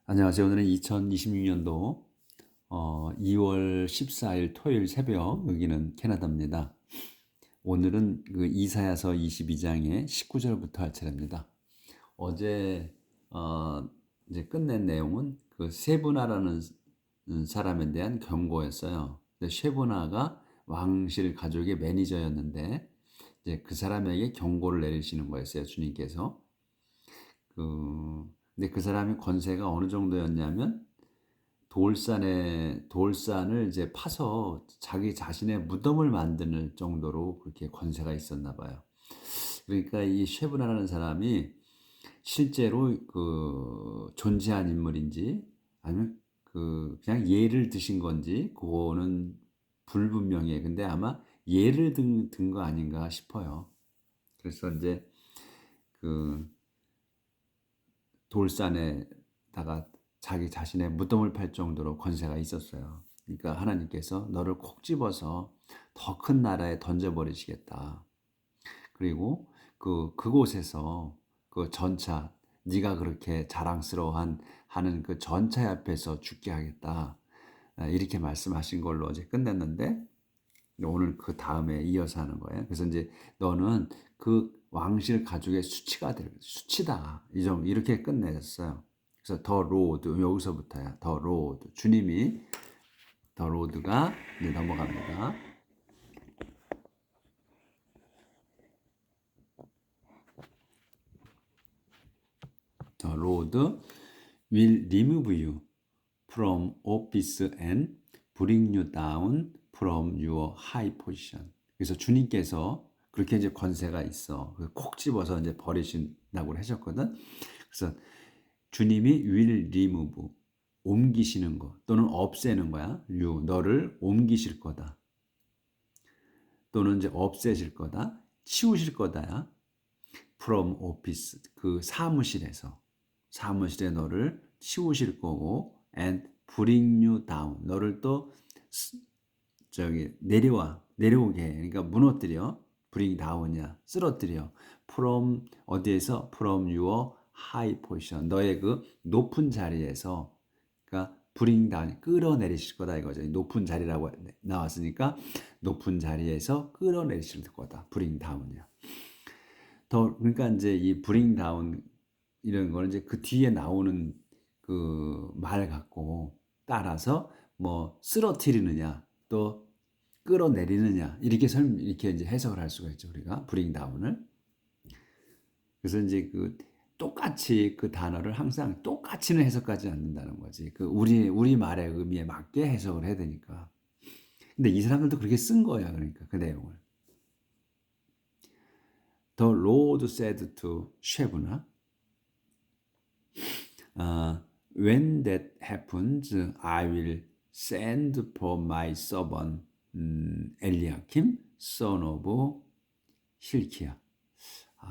안녕하세요. 오늘은 2026년도 2월 14일 토요일 새벽, 여기는 캐나다입니다. 오늘은 그 이사야서 22장의 19절부터 할 차례입니다. 어제 이제 끝낸 내용은 그 세브나라는 사람에 대한 경고였어요. 세브나가 왕실 가족의 매니저였는데 이제 그 사람에게 경고를 내리시는 거였어요, 주님께서. 근데 그 사람의 권세가 어느 정도였냐면 돌산을 이제 파서 자기 자신의 무덤을 만드는 정도로 그렇게 권세가 있었나 봐요. 그러니까 이 쉐브나라는 사람이 실제로 그 존재한 인물인지 아니면 그냥 예를 드신 건지 그거는 불분명해요. 근데 아마 예를 든 거 아닌가 싶어요. 그래서 이제 그 돌산에다가 자기 자신의 무덤을 팔 정도로 권세가 있었어요. 그러니까 하나님께서 너를 콕 집어서 더 큰 나라에 던져버리시겠다. 그리고 그곳에서 그 전차, 네가 그렇게 자랑스러워한 하는 그 전차 앞에서 죽게 하겠다. 이렇게 말씀하신 걸로 어제 끝냈는데 오늘 그 다음에 이어서 하는 거예요. 그래서 이제 너는 그 왕실 가족의 수치다. 이렇게 끝내셨어요. 그래서 더 로드, 여기서부터야. 더 로드. 주님이 더 로드가 이제 넘어갑니다. 더 로드 will remove you from office and bring you down from your high position. 그래서 주님께서 그렇게 이제 권세가 있어. 콕 집어서 이제 버리신다고 하셨거든. 그래서 주님이 will remove, 옮기시는 거 또는 없애는 거야. you, 너를 옮기실 거다. 또는 이제 없애실 거다. 치우실 거다야. from office, 그 사무실에 너를 치우실 거고 and bring you down, 너를 또 내려오게 해. 그러니까 무너뜨려. bring down이야. 쓰러뜨려. from 어디에서? from your high position, 너의 그 높은 자리에서. 그러니까 bring down, 끌어내리실 거다 이거죠. 높은 자리라고 나왔으니까 높은 자리에서 끌어내리실 거다. bring down이야. 그러니까 이제 이 bring down 이런 거는 이제 그 뒤에 나오는 그 말 갖고 따라서 뭐 쓰러뜨리느냐 또 끌어내리느냐 이렇게 이제 해석을 할 수가 있죠, 우리가 bring down을. 그래서 이제 그 똑같이 그 단어를 항상 똑같이는 해석하지 않는다는 거지. 그 우리 말의 의미에 맞게 해석을 해야 되니까. 근데 이 사람들도 그렇게 쓴 거야, 그러니까 그 내용을. The Lord said to Shebna, when that happens, I will send for my servant Eliakim, son of Hilkiah.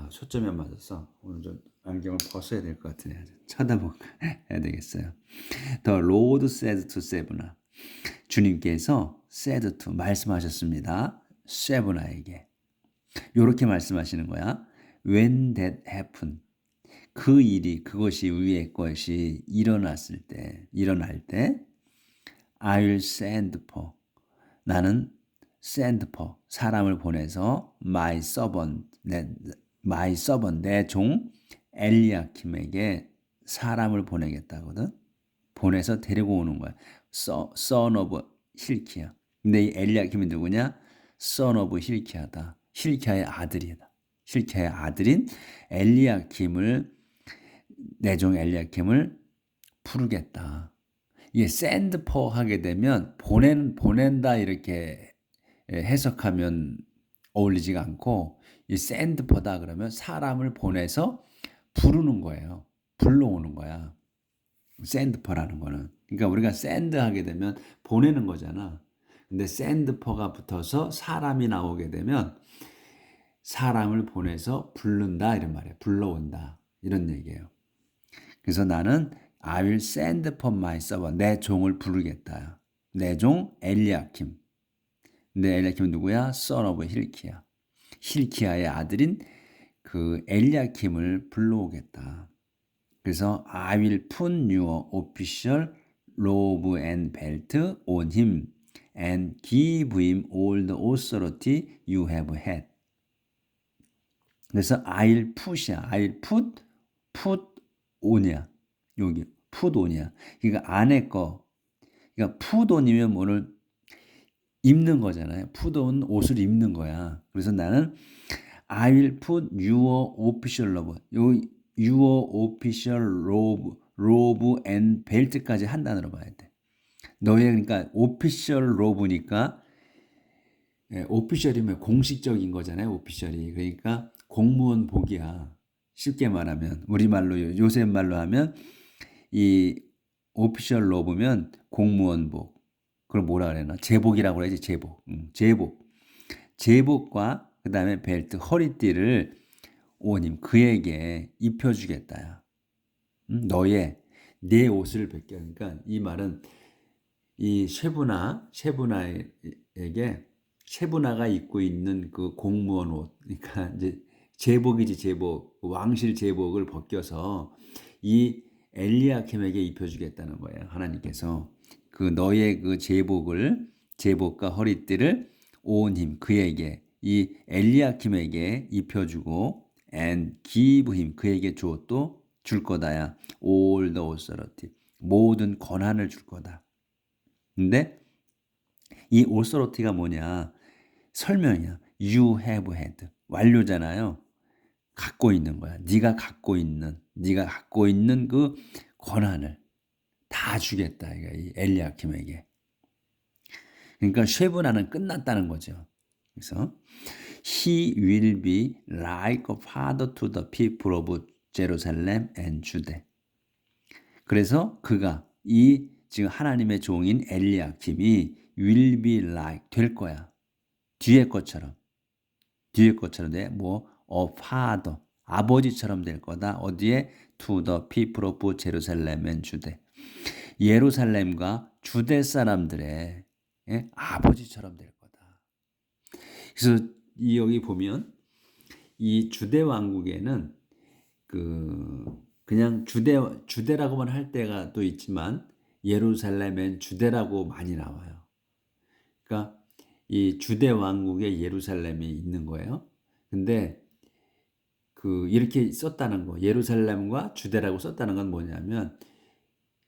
초점이 안 맞았어. 오늘 좀 안경을 벗어야 될 것 같으네. 쳐다보고 해야 되겠어요. The Lord said to 세브나. 주님께서 said to 말씀하셨습니다. 세브나에게. 이렇게 말씀하시는 거야. When that happen, 그것이 위의 것이 일어날 때, I will send for, 나는 send for, 사람을 보내서 my servant, 내 종 엘리야킴에게 사람을 보내겠다거든. 보내서 데리고 오는 거야. son of 힐키야. 근데 이 엘리야킴이 누구냐? son of 힐키야다. 힐키야의 아들이다. 힐키야의 아들인 내 종 엘리야킴을 부르겠다. 이게 send for 하게 되면 보낸다 이렇게 해석하면 어울리지가 않고, 이 send for다 그러면 사람을 보내서 부르는 거예요. 불러오는 거야. send for라는 거는. 그러니까 우리가 send 하게 되면 보내는 거잖아. 근데 send for가 붙어서 사람이 나오게 되면 사람을 보내서 부른다 이런 말이에요. 불러온다 이런 얘기예요. 그래서 나는 I will send for my servant, 내 종을 부르겠다. 내 종 엘리야킴. 근데 엘리야킴은 누구야? son of 힐키야. 힐키야의 아들인 그 엘리야킴을 불러오겠다. 그래서 I will put your official robe and belt on him and give him all the authority you have had. 그래서 I'll put이야. I'll put on이야. 여기 put on이야. 그러니까 안에 거. 그러니까 put on이면 뭐를 입는 거잖아요. put on 옷을 입는 거야. 그래서 나는 I will put your official robe. your official robe and belt까지 한 단어로 봐야 돼. 너의 그러니까 official robe니까 오피셜이면 공식적인 거잖아요. 오피셜이. 그러니까 공무원 복이야. 쉽게 말하면 우리말로 요새 말로 하면 이 오피셜 로브면 공무원 복. 그걸 뭐라 그래나? 제복이라고 그래야지. 제복. 제복. 제복과 그다음에 벨트 허리띠를 오님 그에게 입혀주겠다야. 너의 내 옷을 벗겨. 그러니까 이 말은 이 쉐브나에게 쉐브나가 입고 있는 그 공무원 옷, 그러니까 이제 제복이지 제복, 왕실 제복을 벗겨서 이 엘리야킴에게 입혀주겠다는 거예요. 하나님께서 그 너의 그 제복과 허리띠를 온 힘 그에게 이 엘리야킴에게 입혀주고 and give him 그에게 또 줄 거다야. all the authority 모든 권한을 줄 거다. 근데 이 authority가 뭐냐? 설명이야. You have had. 완료잖아요. 갖고 있는 거야. 네가 갖고 있는 그 권한을 다 주겠다. 이 엘리야킴에게. 그러니까 쉐브나는 끝났다는 거죠. 그래서 He will be like a father to the people of Jerusalem and Judah. 그래서 그가 이 지금 하나님의 종인 엘리야킴이 will be like 될 거야. 뒤에 것처럼 돼. 뭐 a father 아버지처럼 될 거다. 어디에 to the people of Jerusalem and Judah. 예루살렘과 주대 사람들의 아버지처럼 될 거다. 그래서 여기 보면 이 주대 왕국에는 그냥 주대라고만 할 때가 또 있지만 예루살렘엔 주대라고 많이 나와요. 그러니까 이 주대 왕국에 예루살렘이 있는 거예요. 근데 이렇게 썼다는 거, 예루살렘과 주대라고 썼다는 건 뭐냐면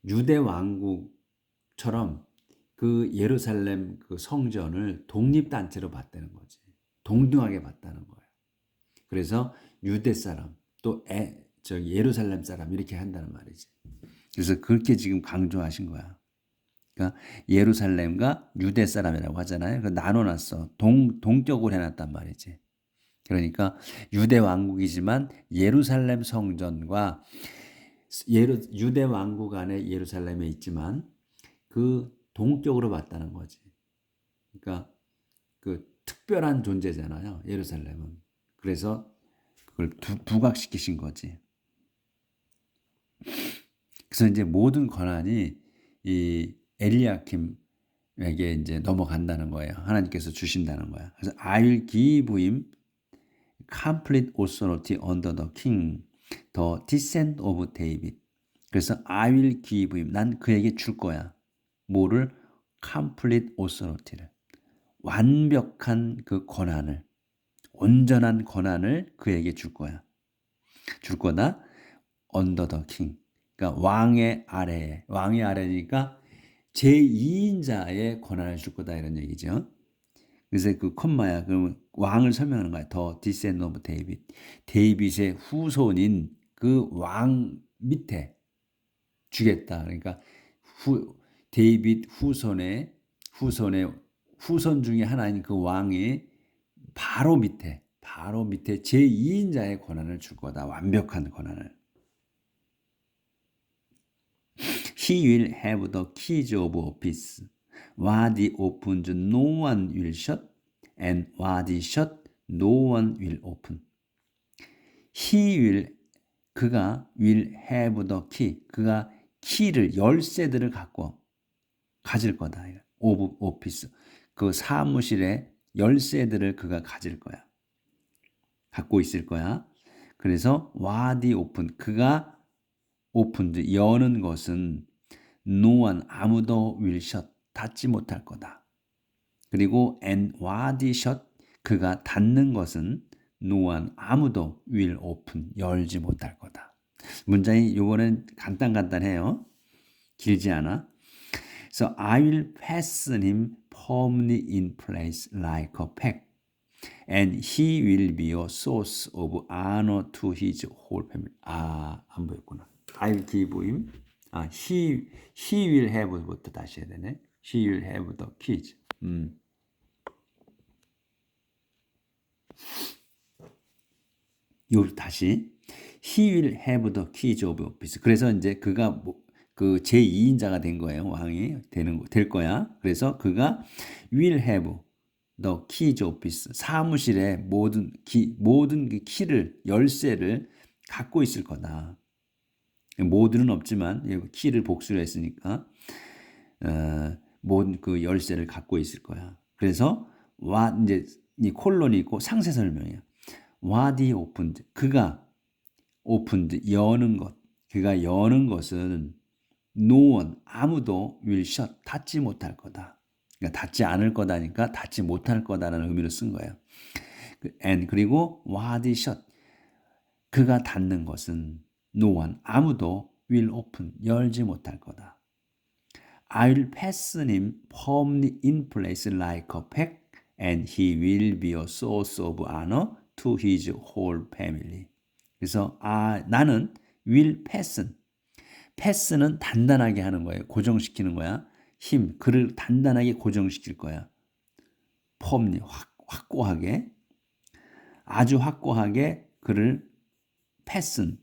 유대 왕국처럼 그 예루살렘 그 성전을 독립단체로 봤다는 거지. 동등하게 봤다는 거예요. 그래서 유대 사람 또 예루살렘 사람 이렇게 한다는 말이지. 그래서 그렇게 지금 강조하신 거야. 그러니까 예루살렘과 유대 사람이라고 하잖아요. 그 나눠놨어. 동격을 해놨단 말이지. 그러니까 유대 왕국이지만 예루살렘 성전과 유대 왕국 안에 예루살렘에 있지만 그 동격으로 봤다는 거지. 그러니까 그 특별한 존재잖아요. 예루살렘은. 그래서 그걸 부각시키신 거지. 그래서 이제 모든 권한이 이 엘리야킴에게 이제 넘어간다는 거예요. 하나님께서 주신다는 거야. 그래서 I will give him complete authority under the king, the descent of David. 그래서 I will give him 난 그에게 줄 거야. 뭐를? complete authority를. 완벽한 그 권한을, 온전한 권한을 그에게 줄 거야. 줄 거다. under the king. 그러니까 왕의 아래니까 제2인자의 권한을 줄 거다 이런 얘기죠. 그래서 그 콤마야. 그러면 왕을 설명하는 거야. 더 descent of David. 데이빗의 후손인 그 왕 밑에 주겠다. 그러니까 데이빗 후손 중에 하나인 그 왕이 바로 밑에 제2인자의 권한을 줄 거다. 완벽한 권한을. He will have the keys of office. What he opens, no one will shut, and what he shut, no one will open. 그가 will have the key. 그가 키를 열쇠들을 가질 거다. of office. 그 사무실의 열쇠들을 그가 가질 거야. 갖고 있을 거야. 그래서 what he open. 그가 opened 여는 것은 no one 아무도 will shut 닫지 못할 거다. 그리고 and what is shut 그가 닫는 것은 no one 아무도 will open 열지 못할 거다. 문장이 요거는 간단해요. 길지 않아. So I will fasten him firmly in place like a peg, and he will be a source of honor to his whole family. 안 보였구나. I will give him. He will have부터 다시 해야 되네. He will have the keys. 요 다시 He will have the keys of office. 그래서 이제 그가 그 제2인자가 된 거예요. 왕이 될 거야. 그래서 그가 will have the keys of office. 사무실의 모든 그 키를 열쇠를 갖고 있을 거다. 모두는 없지만 키를 복수를 했으니까 모든 그 열쇠를 갖고 있을 거야. 그래서 이제 이 콜론이 있고 상세 설명이야. What he opened. 그가 opened 여는 것. 그가 여는 것은 no one 아무도 will shut 닫지 못할 거다. 그러니까 닫지 않을 거다니까 닫지 못할 거다라는 의미로 쓴 거예요. And 그리고 what he shut. 그가 닫는 것은 no one 아무도 will open 열지 못할 거다. I'll fasten him firmly in place like a peg, and he will be a source of honor to his whole family. 그래서 나는 will fasten은 단단하게 하는 거예요. 고정시키는 거야. 그를 단단하게 고정시킬 거야. firmly 확고하게 아주 확고하게 그를 fasten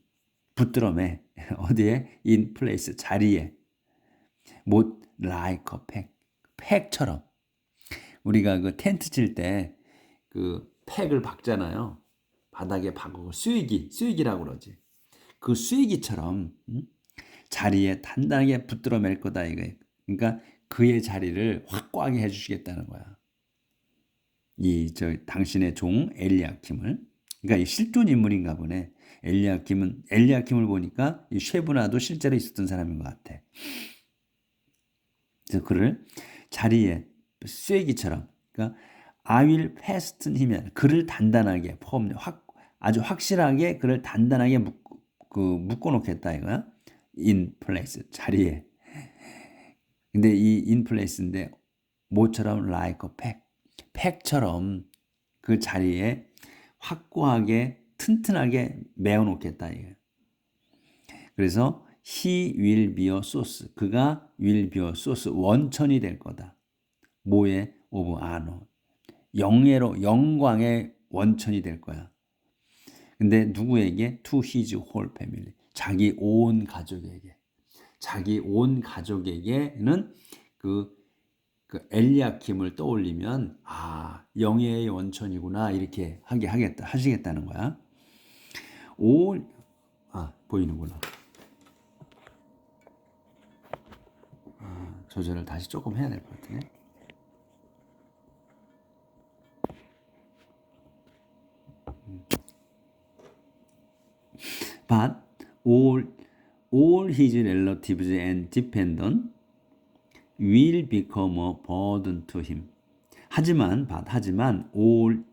붙들어매 어디에 in place 자리에 못 like a peg 팩처럼 우리가 그 텐트 칠 때 그 팩을 박잖아요. 바닥에 박고 쇠기라고 그러지. 그 쇠기처럼 자리에 단단하게 붙들어 맬 거다 이거예요. 그러니까 그의 자리를 확고하게 해주시겠다는 거야. 당신의 종 엘리야킴을. 그러니까 이 실존 인물인가 보네. 엘리야킴을 보니까 이 쉐브나도 실제로 있었던 사람인 것 같아. 그래서 그를 자리에 쇠기처럼, 그러니까 I will fasten him, 그를 단단하게 아주 확실하게 그를 단단하게 묶어놓겠다 이거야. In place 자리에. 근데 이 in place인데 뭐처럼 like a peg, 팩처럼 그 자리에 확고하게 튼튼하게 메어놓겠다 이거야. 그래서 he will be a source. 그가 will be a source. 원천이 될 거다. 뭐의? of honor. 영광의 원천이 될 거야. 근데 누구에게? To his whole family. 자기 온 가족에게. 자기 온 가족에게는 그 엘리야킴을 떠올리면 영예의 원천이구나 이렇게 하시겠다는 거야. 보이는구나. 조절을 다시 조금 해야 될 것 같네. But all his relatives and dependents will become a burden to him. 하지만 all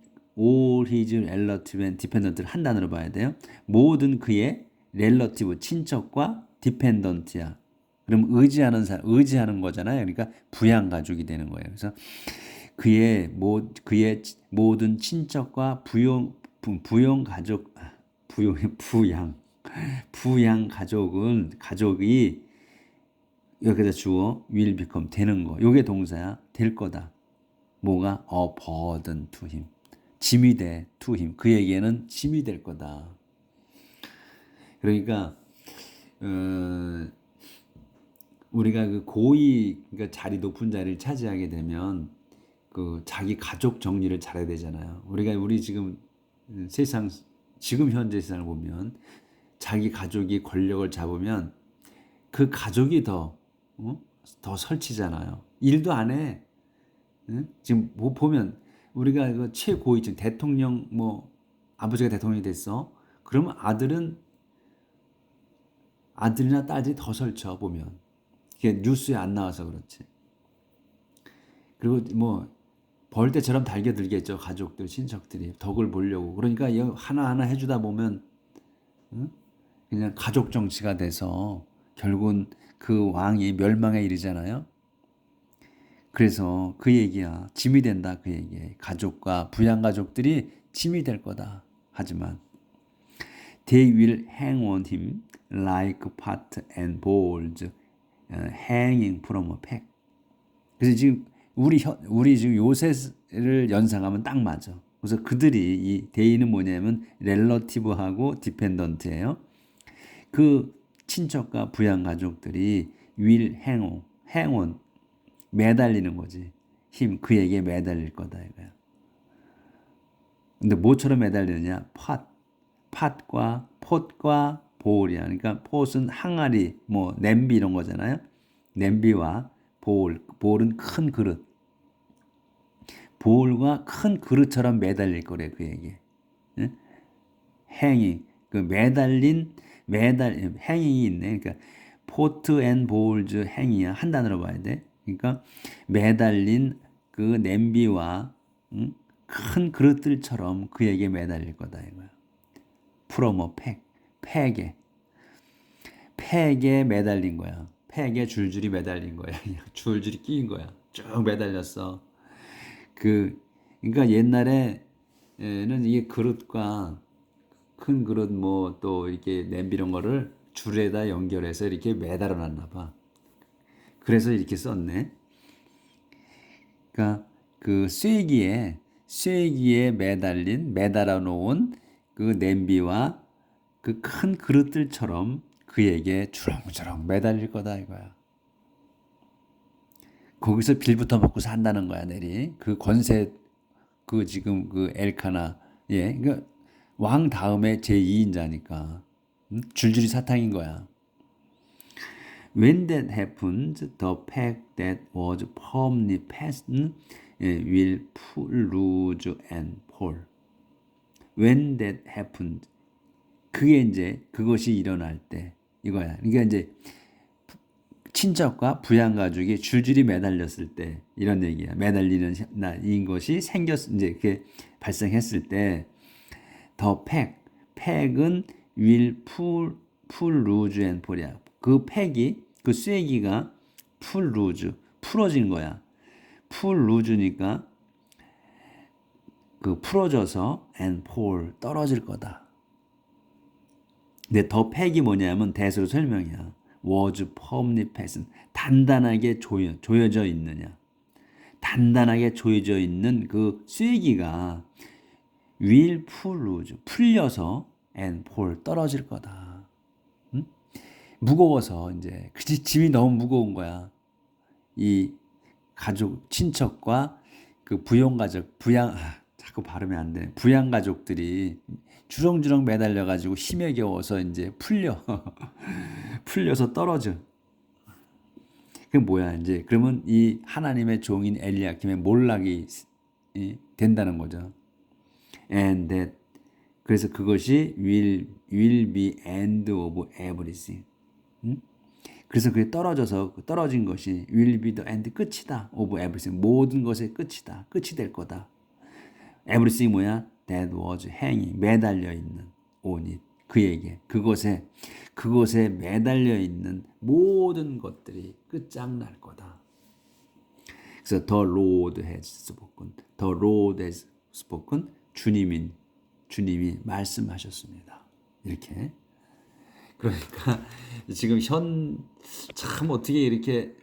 his relatives and dependents 한 단어로 봐야 돼요. 모든 그의 relative 친척과 dependent야. 그럼 의지하는 거잖아요. 그러니까 부양 가족이 되는 거예요. 그래서 그의 모든 친척과 부양 가족이 여기다 주어 will become 되는 거. 요게 동사야. 될 거다. 뭐가? a burden to him. 짐이 돼. to him. 그에게는 짐이 될 거다. 그러니까 우리가 그 그러니까 높은 자리를 차지하게 되면 그 자기 가족 정리를 잘해야 되잖아요. 우리 지금 지금 현재 세상을 보면 자기 가족이 권력을 잡으면 그 가족이 더 설치잖아요. 일도 안 해. 지금 보면 우리가 그 최고위층 대통령 아버지가 대통령이 됐어. 그러면 아들이나 딸들이 더 설쳐 보면. 이게 뉴스에 안 나와서 그렇지. 그리고 뭐 벌 때처럼 달겨들겠죠. 가족들, 친척들이 덕을 보려고. 그러니까 하나하나 해주다 보면 그냥 가족 정치가 돼서 결국은 그 왕이 멸망에 이르잖아요. 그래서 그 얘기야. 짐이 된다 그 얘기야. 가족과 부양가족들이 짐이 될 거다. 하지만 they will hang on him like pot and bowls hanging from a peg. 그래서 지금 우리 지금 요셉을 연상하면 딱 맞아. 그래서 그들이 이 they는 뭐냐면 렐러티브하고 디펜던트예요. 그 친척과 부양 가족들이 will hang on 매달리는 거지. 힘 그에게 매달릴 거다 이거야. 근데 뭐처럼 매달리느냐? 팥과 폿과 보울이야. 그러니까 폿은 항아리, 뭐 냄비 이런 거잖아요. 냄비와 보울은 큰 그릇. 보울과 큰 그릇처럼 매달릴 거래 그에게. 응? 행이 그 행이 있네. 그러니까 포트 앤 보울즈 행이야. 한 단어로 봐야 돼. 그러니까 매달린 그 냄비와 큰 그릇들처럼 그에게 매달릴 거다 이거야. 프로모 팩에 매달린 거야. 팩에 줄줄이 매달린 거야. 줄줄이 끼인 거야. 쭉 매달렸어. 그러니까 옛날에는 이게 그릇과 큰 그릇 뭐 또 이렇게 냄비 이런 거를 줄에다 연결해서 이렇게 매달아 놨나 봐. 그래서 이렇게 썼네. 그러니까 그 쇠기에 매달아 놓은 그 냄비와 그 큰 그릇들처럼 그에게 주렁주렁 매달릴 거다 이거야. 거기서 빌부터 먹고 산다는 거야, 내리. 그 권세 그 지금 그 엘카나 그러니까 왕 다음에 제2인자니까 줄줄이 사탕인 거야. When that happens, the pack that was firmly fastened will lose and fall. When that happens, 그것이 일어날 때 이거야. 그러니까 이제 친척과 부양가족이 줄줄이 매달렸을 때 이런 얘기야. 매달리는 이 것이 이제 그게 발생했을 때 the 팩은 will lose and fall이야. 그 쇠기가 풀어진 거야. loose니까 그 풀어져서 and fall 떨어질 거다. 근데 더 팩이 뭐냐면 대수로 설명이야. was firmly fastened 단단하게 조여져 있느냐. 단단하게 조여져 있는 그 쇠기가 will lose 풀려서 and fall 떨어질 거다. 응? 무거워서 이제 그 짐이 너무 무거운 거야. 이 가족 친척과 그 자꾸 발음이 안 돼. 부양 가족들이 주렁주렁 매달려 가지고 힘에 겨워서 이제 풀려서 떨어져. 그게 뭐야 이제 그러면 이 하나님의 종인 엘리야킴의 몰락이 된다는 거죠. And that 그래서 그것이 will be end of everything. 그래서 그게 떨어진 것이 will be the end 끝이다. of everything 모든 것의 끝이다. 끝이 될 거다. everything 뭐야? That was hanging 매달려 있는 on it 그에게 그것에 매달려 있는 모든 것들이 끝장날 거다. 그래서 the Lord has spoken 주님이 말씀하셨습니다. 이렇게 그러니까 지금 참 어떻게 이렇게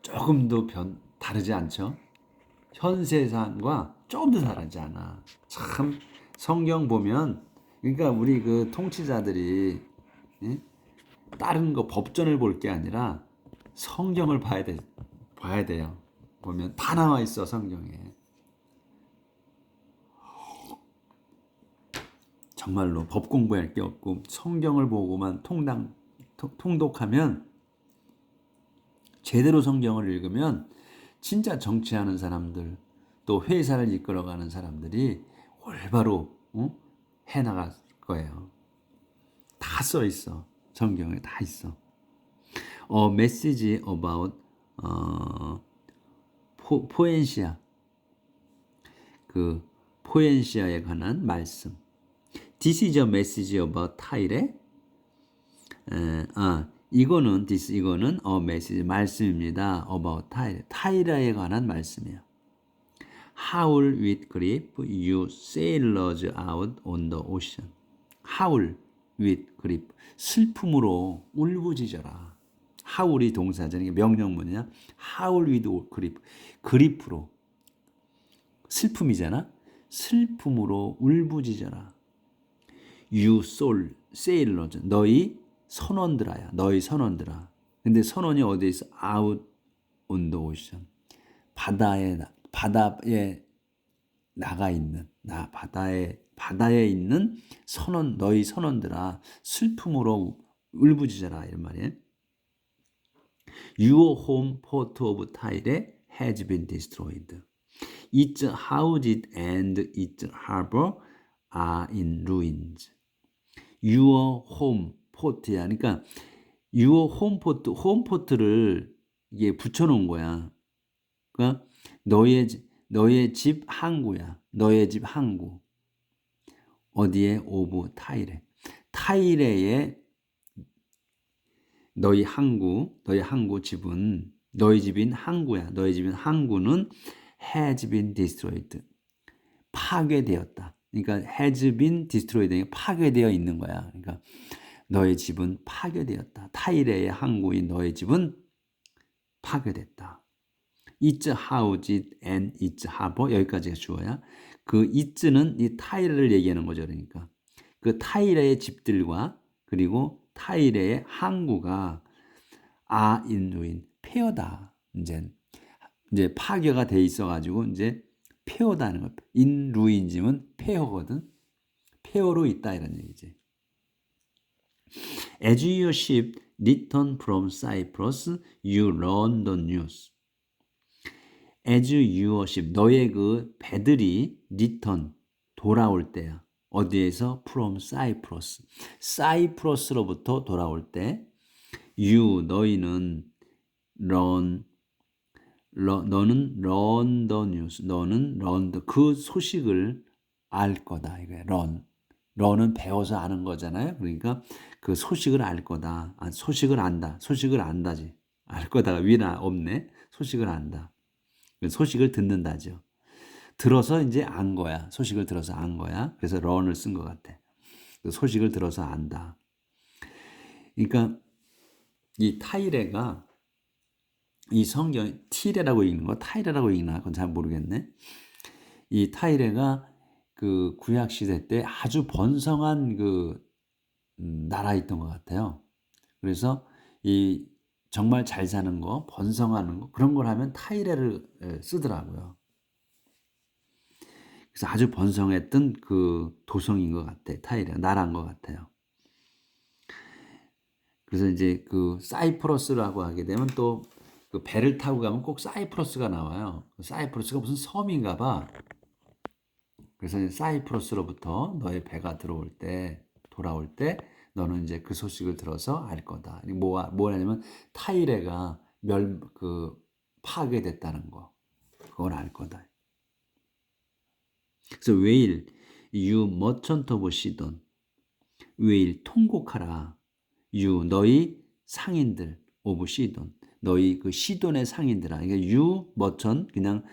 조금도 다르지 않죠? 현 세상과 조금도 다르지 않아. 참 성경 보면 그러니까 우리 그 통치자들이 다른 거 법전을 볼 게 아니라 성경을 봐야 돼요. 보면 다 나와 있어 성경에. 정말로 법 공부할 게 없고 성경을 보고만 통독하면 제대로 성경을 읽으면 진짜 정치하는 사람들 또 회사를 이끌어가는 사람들이 올바로 해나갈 거예요. 다 써 있어. 성경에 다 있어. A message about 포엔시아, 그 포엔시아에 관한 말씀. This is a message about 타일에. 이거는 a message 말씀입니다. about 타일에 관한 말씀이에요. Howl with grief, you sailors out on the ocean. Howl with grief. 슬픔으로 울부짖어라. howl이 동사죠. 이게 명령문이야. Howl with grief. 그리프로. 슬픔이잖아. 슬픔으로 울부짖어라. You soul, sailors. 너희 선원들아야. 너희 선원들아. 근데 선원이 어디에 있어? Out on the ocean. 바다에 나가 있는, 바다에 있는 선원, 너희 선원들아, 슬픔으로 울부짖어라, 이런 말이에요. Your home port of Tyre has been destroyed. Its houses and its harbor are in ruins. Your home port야. 그러니까 your home port를 이게 붙여놓은 거야. 그러니까 너의 집 항구야. 너의 집 항구. 어디에? 오브 타이레. 타이레의 너희 항구 집은 너희 집인 항구야. 너희 집인 항구는 has been destroyed. 파괴되었다. 그러니까 has been destroyed. 파괴되어 있는 거야. 그러니까 너의 집은 파괴되었다. 타이레의 항구인 너의 집은 파괴됐다. Its houses and its harbor. 여기까지가 주어야. 그 it는 이 타이레를 얘기하는 거죠. 그러니까 그 타이레의 집들과 그리고 타이레의 항구가 are in ruin. 폐허다. 이제 파괴가 돼 있어가지고 이제 폐허다는 거. in ruins면 폐허거든. 폐허로 있다 이런 얘기지. As your ship returned from Cyprus, you learned the news. As your ship, 너의 그 배들이 return, 돌아올 때야. 어디에서? From Cyprus. 사이프러스로부터 돌아올 때, you, 너희는 너는 learn the news. 너는 learn 그 소식을 알 거다. 이거야. learn은 배워서 아는 거잖아요. 그러니까 그 소식을 알 거다. 소식을 안다. 소식을 안다지. 알 거다가 위나 없네. 소식을 안다. 소식을 듣는다죠. 들어서 이제 안 거야. 소식을 들어서 안 거야. 그래서 learn을 쓴 것 같아. 소식을 들어서 안다. 그러니까 이 타이레가 이 성경 티레라고 읽는 거 타이레라고 읽나 그건 잘 모르겠네. 이 타이레가 그 구약 시대 때 아주 번성한 그 나라에 있던 것 같아요. 그래서 이 정말 잘 사는 거, 번성하는 거 그런 걸 하면 타이레를 쓰더라고요. 그래서 아주 번성했던 그 도성인 것 같아. 타이레 나라인 것 같아요. 그래서 이제 그 사이프러스라고 하게 되면 또 그 배를 타고 가면 꼭 사이프러스가 나와요. 사이프러스가 무슨 섬인가 봐. 그래서 사이프러스로부터 너의 배가 돌아올 때 너는 이제 그 소식을 들어서 알 거다. 뭐냐면 타이레가 파괴됐다는 거. 그걸 알 거다. 그래서 웨일, you merchant of Sidon. 웨일, 통곡하라. you, 너희 상인들, of Sidon. 너희 그 시돈의 상인들아. 그러니까 you merchant 그냥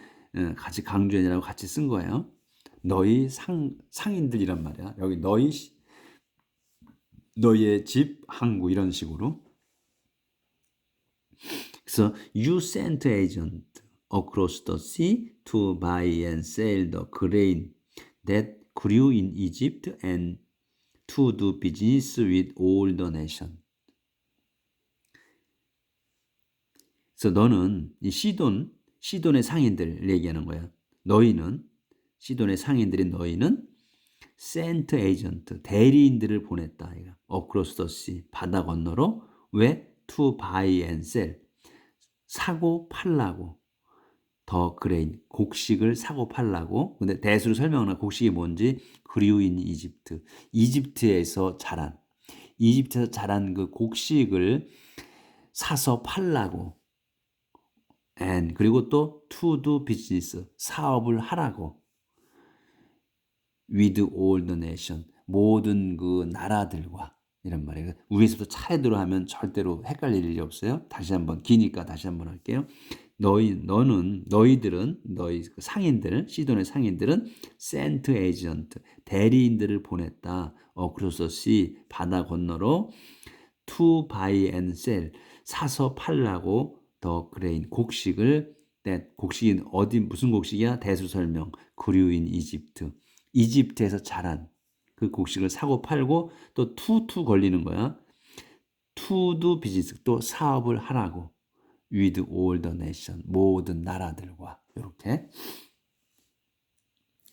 같이 강조해라고 같이 쓴 거예요. 너희 상인들이란 말이야. 여기 너희의 집, 항구 이런 식으로. 그래서 you sent agent across the sea to buy and sell the grain that grew in Egypt and to do business with all the nation. 그래서 너는 이 시돈의 상인들 얘기하는 거야. 시돈의 상인들인 너희는 sent agent, 대리인들을 보냈다. across the sea, 바다 건너로. 왜? to buy and sell, 사고 팔라고. 더 그레인, 곡식을 사고 팔라고. 근데 대수로 설명하는 곡식이 뭔지. 그리우인 이집트에서 자란. 이집트에서 자란 그 곡식을 사서 팔라고, and 그리고 또 to do business 사업을 하라고, with all the nation 모든 그 나라들과 이런 말이에요. 위에서부터 차례대로 하면 절대로 헷갈릴 일이 없어요. 다시 한번 기니까 다시 한번 할게요. 너희들은 너희 그 상인들 시돈의 상인들은 sent agent 대리인들을 보냈다. across 바다 건너로 to buy and sell 사서 팔라고 더 그레인 곡식을 곡식이 어디 무슨 곡식이야? 대수 설명 그류인 이집트에서 자란 그 곡식을 사고 팔고 또 투 걸리는 거야. to do business 또 사업을 하라고 with all the nation 모든 나라들과 이렇게.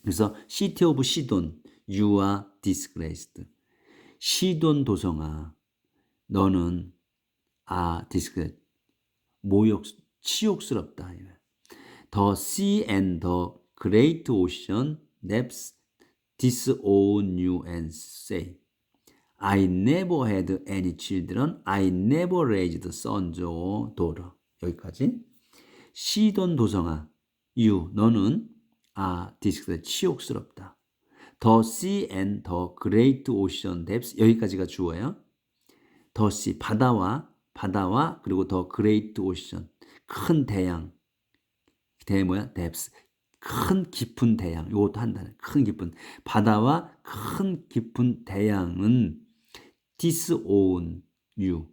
그래서 city of 시돈 you are disgraced 시돈 도성아 너는 disgraced 치욕스럽다. The sea and the great ocean depths disown you and say I never had any children. I never raised sons or daughter. 여기까지. 시돈 도성아, you 너는 disgrace 치욕스럽다. The sea and the great ocean depths 여기까지가 주어예요. The sea 바다와 그리고 the great ocean 큰 대양. 대양 뭐야? depths 큰 깊은 대양. 이것도 한다네. 큰 깊은 바다와 큰 깊은 대양은 disown you.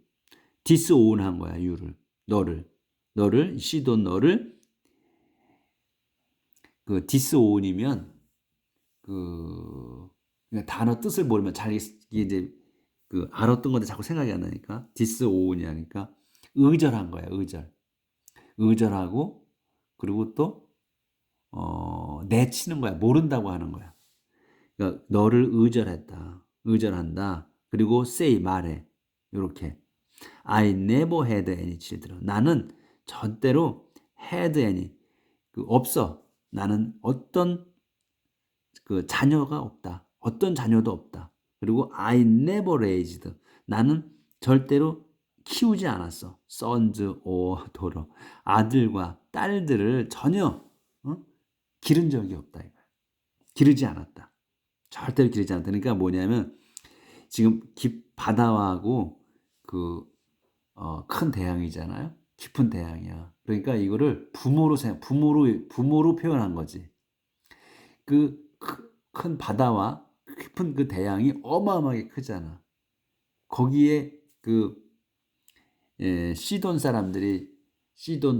disown 한 거야. you를. 너를 시돈 너를 그 disown이면 그 단어 뜻을 모르면 잘 이제 그 알았던 건데 자꾸 생각이 안 나니까 disown이 하니까 의절한 거야. 의절하고 그리고 또 내치는 거야. 모른다고 하는 거야. 그러니까 너를 의절한다. 그리고 say 말해. 이렇게 I never had any children. 나는 절대로 had any 없어. 나는 어떤 그 자녀가 없다. 어떤 자녀도 없다. 그리고 I never raised. 나는 절대로 키우지 않았어. sons or daughter. 아들과 딸들을 전혀 기른 적이 없다. 기르지 않았다. 절대로 기르지 않았다. 그러니까 뭐냐면 지금 바다하고 큰 대양이잖아요. 깊은 대양이야. 그러니까 이거를 부모로 표현한 거지. 그 큰 바다와 깊은 그 대양이 어마어마하게 크잖아. 거기에 시돈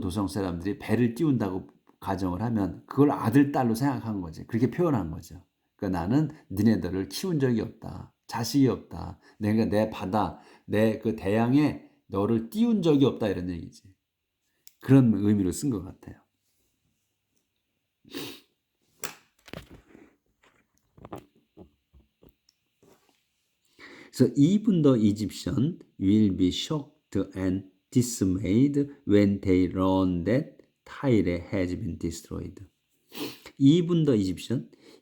도성 사람들이 배를 띄운다고 가정을 하면 그걸 아들, 딸로 생각한 거지. 그렇게 표현한 거죠. 그러니까 나는 니네들을 키운 적이 없다. 자식이 없다. 내가 내 바다, 내 그 대양에 너를 띄운 적이 없다. 이런 얘기지. 그런 의미로 쓴 것 같아요. So even the Egyptian will be shocked and dismayed when they learn that Tyre has been destroyed. Even the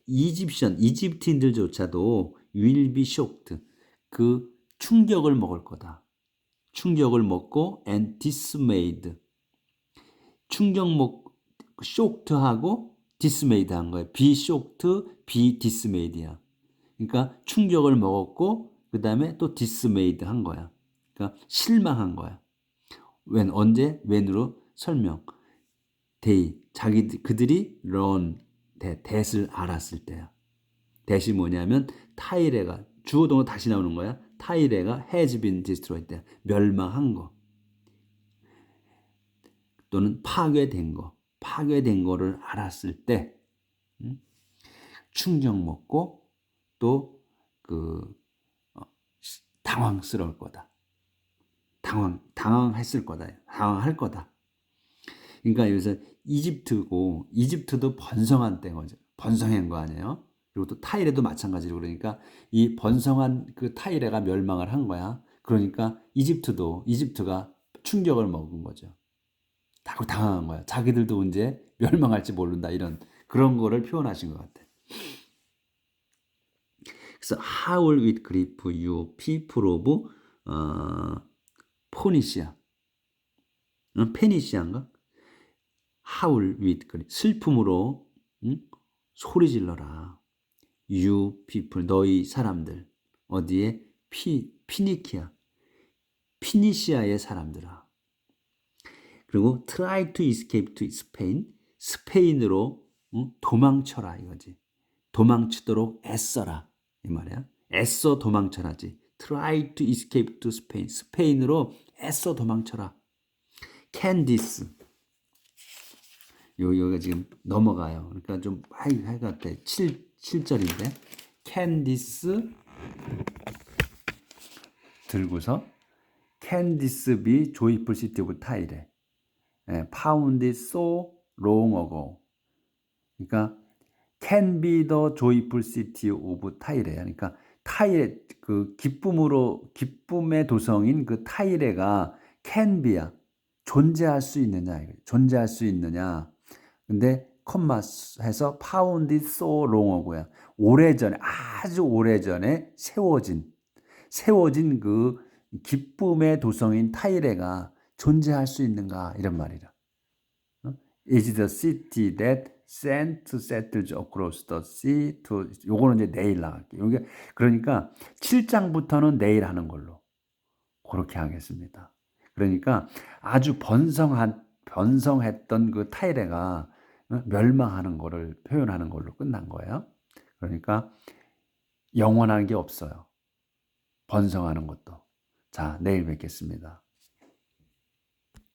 이집트인들조차도 will be shocked. 그 충격을 먹을 거다. 충격을 먹고 and dismayed. shocked하고 dismayed 한 거예요. be shocked, be dismayed야. 그러니까 충격을 먹었고 그 다음에 또 dismayed 한 거야. 그러니까 실망한 거야. 언제? when으로 설명. 그들이 learn that을 알았을 때야. that이 뭐냐면 타이레가 주어동사 다시 나오는 거야. 타이레가 has been destroyed 때 멸망한 거 또는 파괴된 거를 알았을 때 충격 먹고 또 당황스러울 거다. 당황했을 거다. 당황할 거다. 그러니까 여기서 이집트도 번성한 때인 거죠. 번성한 거 아니에요? 그리고 또 타이레도 마찬가지로 그러니까 이 번성한 그 타이레가 멸망을 한 거야. 그러니까 이집트가 충격을 먹은 거죠. 당황한 거야. 자기들도 언제 멸망할지 모른다. 이런 그런 거를 표현하신 것 같아. 그래서 how will it grip you people of 포니시아, 페니시아인가? how will it grip 슬픔으로 소리 질러라. you people 너희 사람들 어디에 피니키아 피니시아의 사람들아. 그리고 try to escape to Spain 스페인으로 도망쳐라 이거지. 도망치도록 애써라 이 말이야. 애써 도망쳐라지. try to escape to Spain 스페인으로 애써 도망쳐라. Candice 여기가 지금 넘어가요. 그러니까 좀 하이 같아. 7절인데 Candice 들고서 Candice be joyful city of Tyre found it so long ago. 그러니까 can be the joyful city of Tyre. 그러니까 타이레 그 기쁨의 도성인 그 타이레가 can be야. 존재할 수 있느냐. 존재할 수 있느냐. 근데 컴마 해서 found it so long ago야. 오래전에 아주 오래전에 세워진 그 기쁨의 도성인 타이레가 존재할 수 있는가 이런 말이라. Is the city that sent settles across the sea to 요거는 이제 내일 나갈게요. 여기 그러니까 7장부터는 내일 하는 걸로 그렇게 하겠습니다. 그러니까 아주 번성했던 그 타이레가 멸망하는 거를 표현하는 걸로 끝난 거예요. 그러니까 영원한 게 없어요. 번성하는 것도. 자, 내일 뵙겠습니다.